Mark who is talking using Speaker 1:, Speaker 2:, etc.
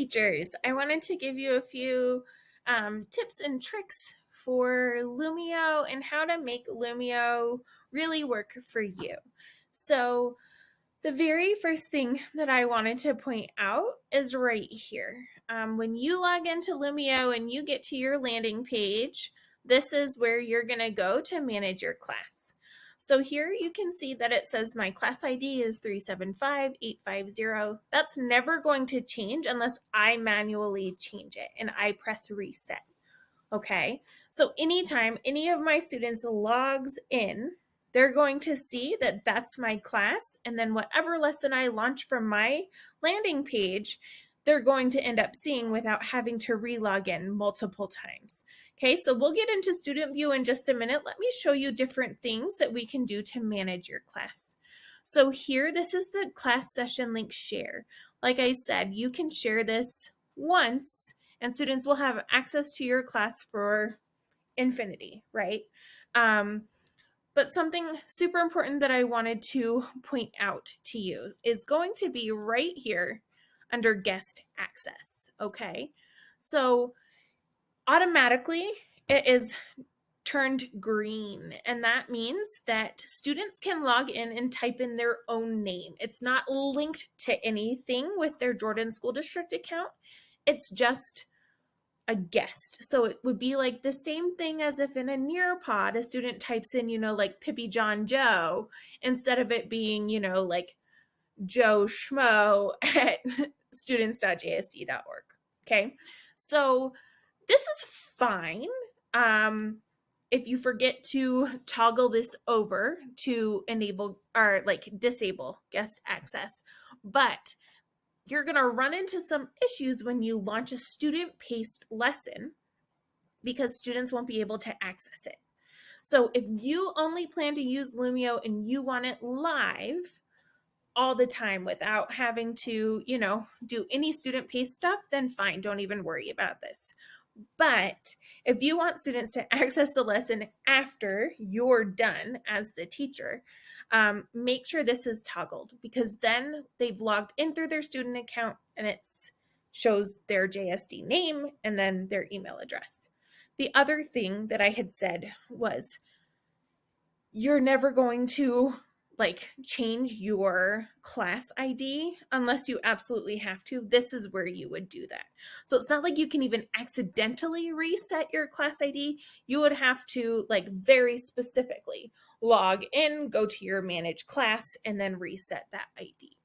Speaker 1: teachers. I wanted to give you a few tips and tricks for Lumio and how to make Lumio really work for you. So the very first thing that I wanted to point out is right here. When you log into Lumio and you get to your landing page, this is where you're going to go to manage your class. So here you can see that it says my class ID is 375850. That's never going to change unless I manually change it and I press reset. Okay, so anytime any of my students logs in, they're going to see that that's my class, and then whatever lesson I launch from my landing page, they're going to end up seeing without having to relog in multiple times. Okay, so we'll get into student view in just a minute. Let me show you different things that we can do to manage your class. So here, this is the class session link share. Like I said, you can share this once and students will have access to your class for infinity, right? But something super important that I wanted to point out to you is going to be right here under guest access, okay? So automatically it is turned green, and that means that students can log in and type in their own name. It's not linked to anything with their Jordan School District account. It's just a guest. So it would be like the same thing as if in a Nearpod, a student types in, like Pippi John Joe, instead of it being, like Joe Schmo at students.jsd.org. Okay. So this is fine. If you forget to toggle this over to enable or like disable guest access, but you're going to run into some issues when you launch a student-paced lesson because students won't be able to access it. So if you only plan to use Lumio and you want it live all the time without having to, do any student-paced stuff, then fine, don't even worry about this. But if you want students to access the lesson after you're done as the teacher, make sure this is toggled because then they've logged in through their student account and it shows their JSD name and then their email address. The other thing that I had said was you're never going to change your class ID unless you absolutely have to. This is where you would do that. So it's not like you can even accidentally reset your class ID. You would have to very specifically log in, go to your manage class, and then reset that ID.